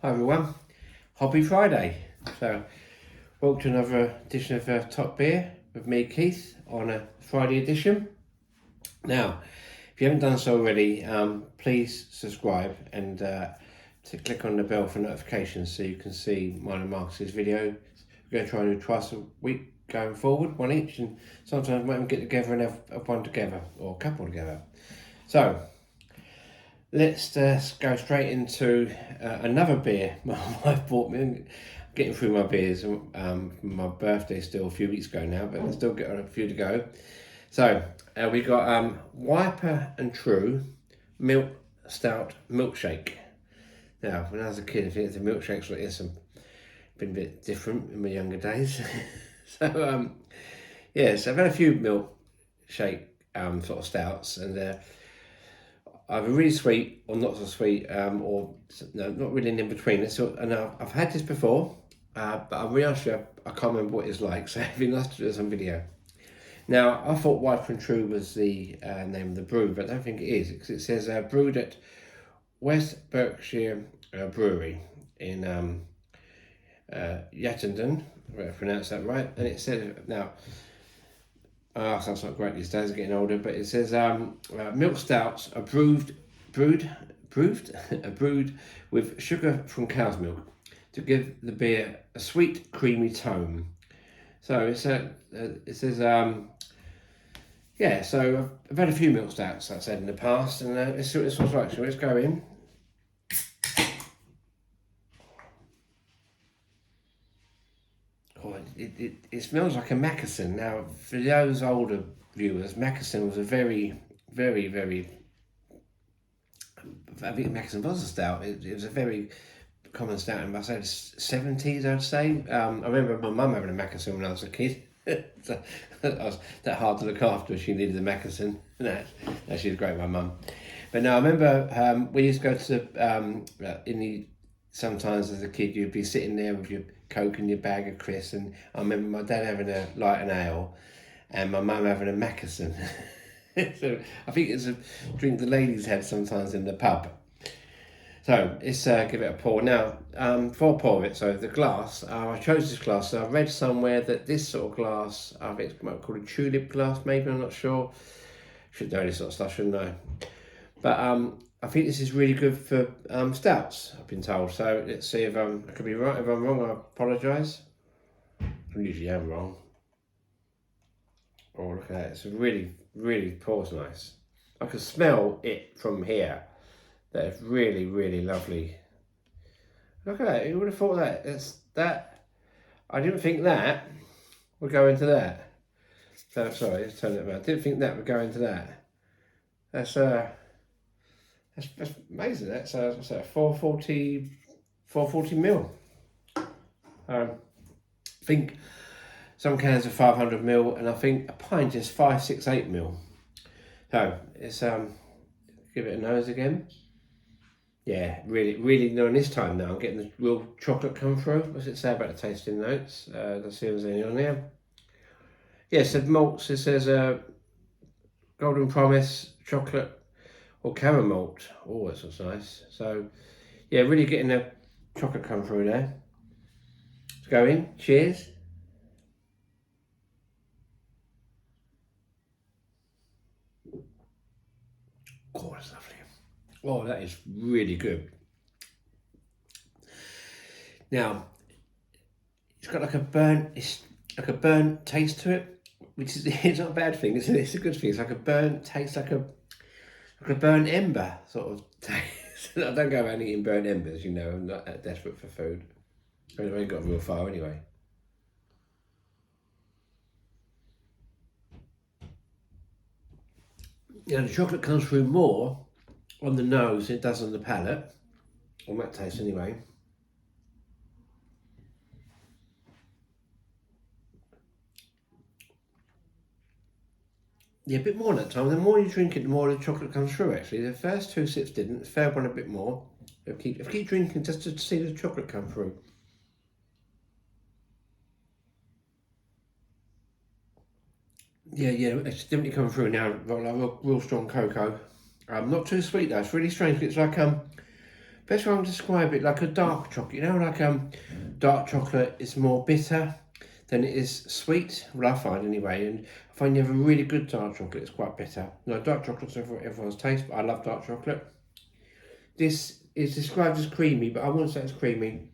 Hi everyone, Hobby Friday. So, welcome to another edition of Top Beer with me, Keith, on a Friday edition. Now, if you haven't done so already, please subscribe and to click on the bell for notifications so you can see mine and Marcus's video. We're going to try and do twice a week going forward, one each, and sometimes we might even get together and have one together or a couple together. So, let's go straight into another beer my wife bought me. I'm getting through my beers. My birthday still a few weeks ago now, but I still got a few to go. So we got Wiper and True Milk Stout Milkshake. Now, when I was a kid, I think the milkshakes like this have been a bit different in my younger days. So yes, I've had a few milkshake sort of stouts, and either really sweet or not so sweet, or no, not really in between. So, and I've had this before, but I'm really honest, I can't remember what it's like. So it'd be nice to do some video. Now, I thought Wiper and True was the name of the brew, but I don't think it is, because it says brewed at West Berkshire Brewery in Yattenden, if I pronounced that right. And it says now. Sounds not great these days, getting older, but it says milk stouts are brewed with sugar from cow's milk to give the beer a sweet, creamy tone. So it says yeah. So I've had a few milk stouts, I said, in the past, and let's see what this one's like. So let's go in. Oh, it smells like a Macassin. Now, for those older viewers, Macassin was a very, very, very... I think Macassin was a stout. It was a very common stout in, I say, the 70s, I'd say. I remember my mum having a Macassin when I was a kid. So that was that hard to look after. She needed a Macassin. No, she was great, my mum. But no, I remember we used to go to sometimes as a kid you'd be sitting there with your Coke and your bag of crisps, and I remember my dad having a light and ale and my mum having a Macassin. So I think it's a drink the ladies had sometimes in the pub. So let's give it a pour. Now, for a pour of it, so the glass, I chose this glass. So I read somewhere that this sort of glass, I think it's called a tulip glass, maybe, I'm not sure. Should know this sort of stuff, shouldn't I? But I think this is really good for stouts, I've been told. So let's see if I could be right. If I'm wrong, I apologise. I usually am wrong. Oh, look at that. It's really, really pours nice. I can smell it from here. That is really, really lovely. Look at that. Who would have thought that? That. I didn't think that would go into that. So, sorry, let's turn it around. I didn't think that would go into that. That's amazing. That's 440 mil. I think some cans are 500 mil, and I think a pint is 568 mil. So it's give it a nose again. Yeah, really, really knowing this time now. I'm getting the real chocolate come through. What's it say about the tasting notes? Let's see if there's any on there. Yeah, so malts. It says Golden Promise, chocolate, or caramel malt. Oh, that looks nice. So, yeah, really getting the chocolate come through there. Let's go in. Cheers. Oh, that's lovely. Oh, that is really good. Now, it's got like a burnt taste to it, which is it's not a bad thing. It's a good thing. It's like a burnt taste, like a burnt ember sort of taste. I don't go around eating burnt embers, you know. I'm not that desperate for food. I've only got a real fire anyway. Yeah, the chocolate comes through more on the nose than it does on the palate, on that taste anyway. Yeah, a bit more that time. The more you drink it, the more the chocolate comes through, actually. The first two sips didn't. The third one a bit more. I keep drinking just to see the chocolate come through. Yeah, it's definitely coming through now. Like real strong cocoa. Not too sweet though. It's really strange. It's like a best way I can describe it, like a dark chocolate. You know, like dark chocolate is more bitter than it is sweet. Well, I find anyway, and I find you have a really good dark chocolate. It's quite bitter. No, dark chocolate's everyone's taste, but I love dark chocolate. This is described as creamy, but I wouldn't say it's creamy.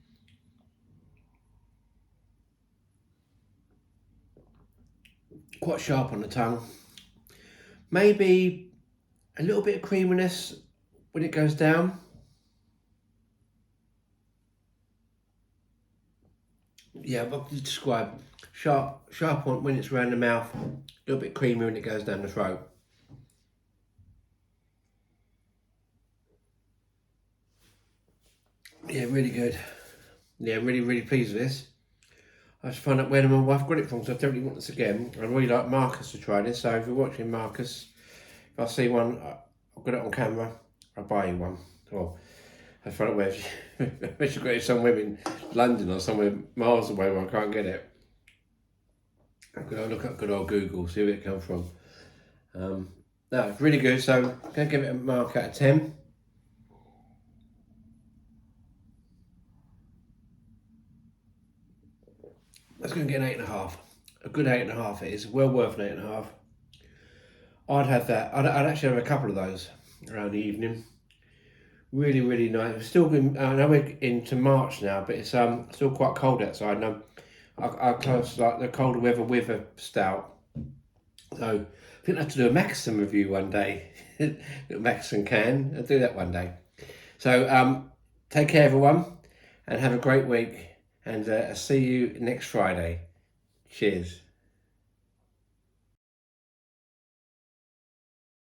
Quite sharp on the tongue. Maybe a little bit of creaminess when it goes down. Yeah, what could you describe? Sharp on when it's around the mouth, a little bit creamy when it goes down the throat. Yeah, really good. Yeah, really, really pleased with this. I should find out where my wife got it from, so I definitely want this again. I'd really like Marcus to try this, so if you're watching, Marcus, if I see one, I've got it on camera, I'll buy you one. Or I find out where she's got it somewhere in London or somewhere miles away where I can't get it. I'm going to look up good old Google, see where it comes from. No, it's really good, so I'm going to give it a mark out of 10. That's going to get an 8.5. A good 8.5 it is, well worth an 8.5. I'd have that. I'd actually have a couple of those around the evening. Really, really nice. It's still been, I know we're into March now, but it's still quite cold outside. And I close like the colder weather with a stout. So I think I have to do a Maxim review one day. Little Maxim can. I'll do that one day. So take care, everyone, and have a great week. And I'll see you next Friday. Cheers.